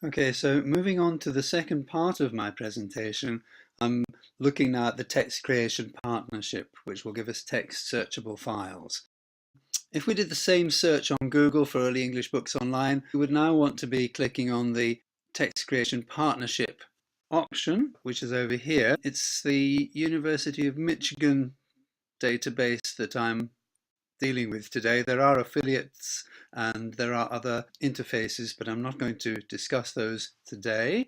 Okay, so moving on to the second part of my presentation, I'm looking now at the text creation partnership, which will give us text searchable files. If we did the same search on Google for early English books online, we would now want to be clicking on the text creation partnership option, which is over here. It's the University of Michigan database that I'm dealing with today. There are affiliates and there are other interfaces, but I'm not going to discuss those today.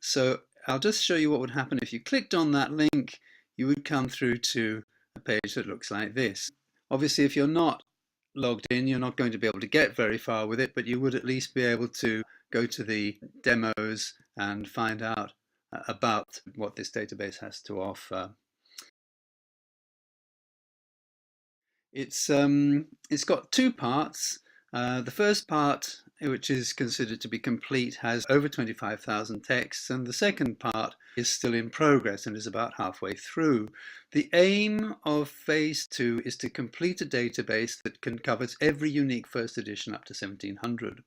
So I'll just show you what would happen if you clicked on that link. You would come through to a page that looks like this. Obviously, if you're not logged in, you're not going to be able to get very far with it, but you would at least be able to go to the demos and find out about what this database has to offer. It's got two parts. The first part, which is considered to be complete, has over 25,000 texts, and the second part is still in progress and is about halfway through. The aim of phase 2 is to complete a database that covers every unique first edition up to 1700.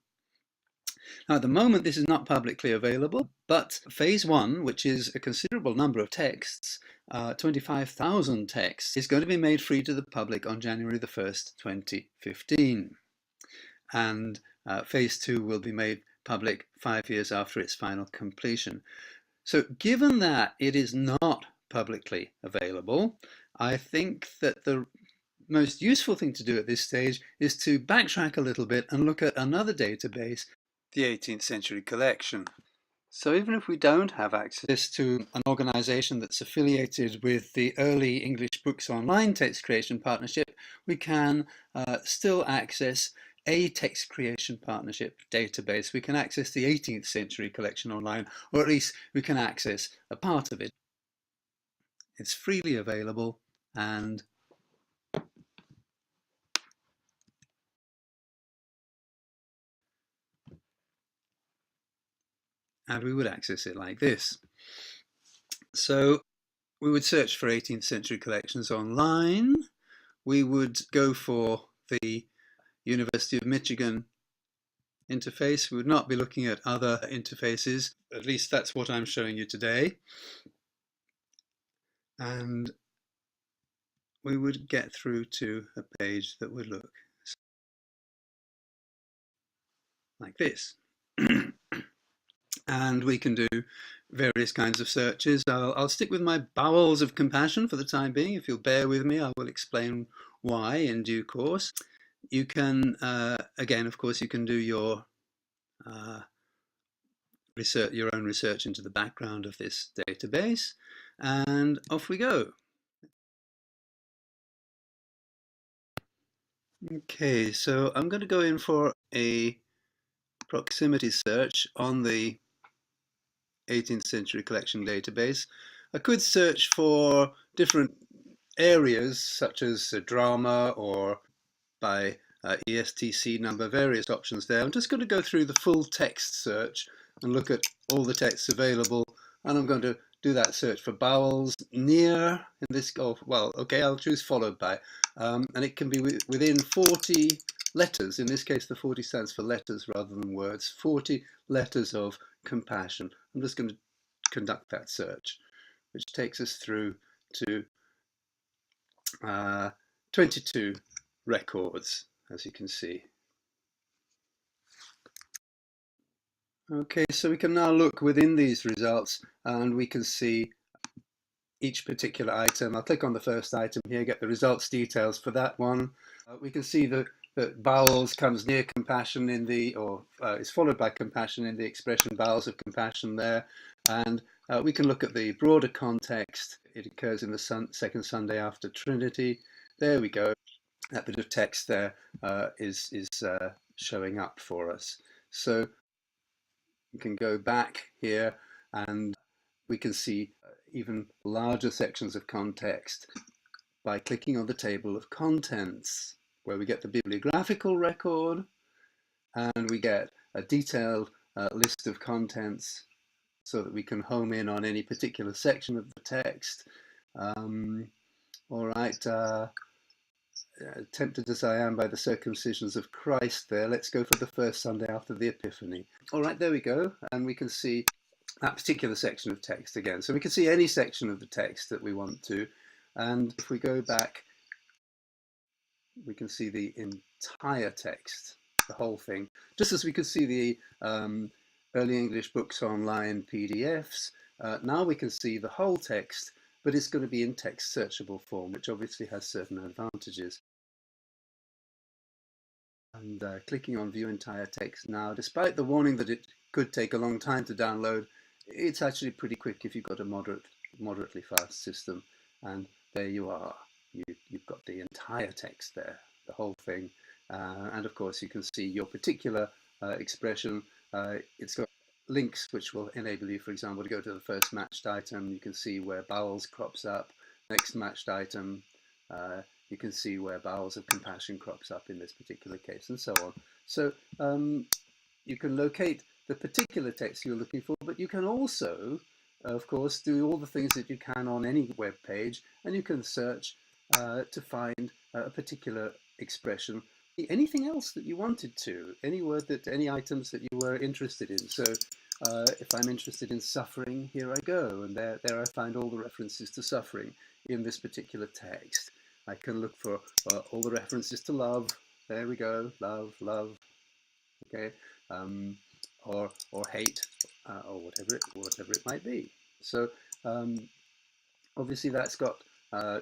Now, at the moment, this is not publicly available, but phase 1, which is a considerable number of texts, 25,000 texts, is going to be made free to the public on January the 1st, 2015. And phase 2 will be made public 5 years after its final completion. So given that it is not publicly available, I think that the most useful thing to do at this stage is to backtrack a little bit and look at another database, the 18th Century Collection. So even if we don't have access to an organization that's affiliated with the early English Books Online text creation partnership, we can still access a text creation partnership database. We can access the 18th Century Collection Online, or at least we can access a part of it. It's freely available, and we would access it like this. So we would search for 18th Century Collections Online. We would go for the University of Michigan interface. We would not be looking at other interfaces. At least that's what I'm showing you today. And we would get through to a page that would look like this. And we can do various kinds of searches. I'll stick with my bowels of compassion for the time being. If you'll bear with me, I will explain why in due course. You can, again, of course, you can do your research, your own research into the background of this database, and off we go. Okay, so I'm going to go in for a proximity search on the 18th Century Collection database. I could search for different areas such as drama or by ESTC number, various options there. I'm just going to go through the full text search and look at all the texts available, and I'm going to do that search for vowels near in this, oh, well, okay, I'll choose followed by, and it can be within 40 letters. In this case, the 40 stands for letters rather than words. 40 letters of compassion. I'm just going to conduct that search, which takes us through to 22 records, as you can see. Okay, so we can now look within these results and we can see each particular item. I'll click on the first item here, get the results details for that one. We can see that bowels comes near compassion in the, or is followed by compassion in the expression bowels of compassion there. And we can look at the broader context. It occurs in the second Sunday after Trinity. There we go. That bit of text there is showing up for us. So we can go back here and we can see even larger sections of context by clicking on the table of contents, where we get the bibliographical record and we get a detailed list of contents so that we can home in on any particular section of the text. All right, tempted as I am by the circumcisions of Christ there, let's go for the first Sunday after the Epiphany. All right, there we go. And we can see that particular section of text again. So we can see any section of the text that we want to. And if we go back, we can see the entire text, the whole thing, just as we could see the Early English Books Online PDFs. Now we can see the whole text, but it's going to be in text searchable form, which obviously has certain advantages. And clicking on View Entire Text now, despite the warning that it could take a long time to download, it's actually pretty quick if you've got a moderately fast system. And there you are. You've got the entire text there, the whole thing. And of course, you can see your particular expression. It's got links which will enable you, for example, to go to the first matched item. You can see where bowels crops up, next matched item. You can see where bowels of compassion crops up in this particular case, and so on. So you can locate the particular text you're looking for, but you can also, of course, do all the things that you can on any web page, and you can search to find a particular expression, anything else that you wanted to, any word that, any items that you were interested in. So if I'm interested in suffering, here I go, and there I find all the references to suffering in this particular text. I can look for all the references to love. There we go, love, love. Okay, or hate, or whatever it might be. So obviously that's got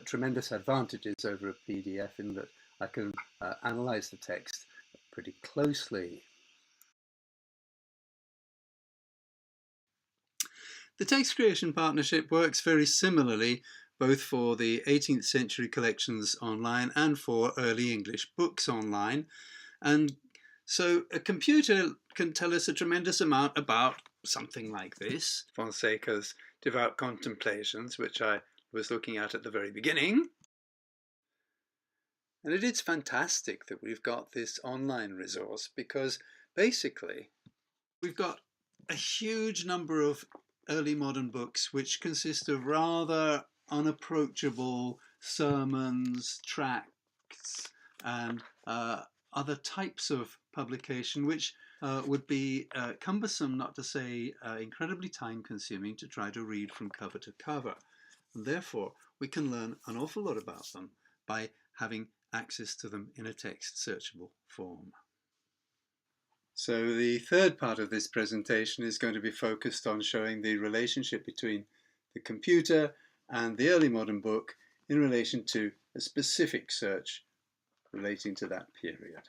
tremendous advantages over a PDF in that I can analyze the text pretty closely. The Text Creation Partnership works very similarly both for the 18th Century Collections Online and for Early English Books Online. And so a computer can tell us a tremendous amount about something like this. Fonseca's Devout Contemplations, which I was looking at the very beginning. And it is fantastic that we've got this online resource, because basically we've got a huge number of early modern books which consist of rather unapproachable sermons, tracts, and other types of publication which would be cumbersome, not to say incredibly time-consuming, to try to read from cover to cover. And therefore, we can learn an awful lot about them by having access to them in a text searchable form. So the third part of this presentation is going to be focused on showing the relationship between the computer and the early modern book in relation to a specific search relating to that period.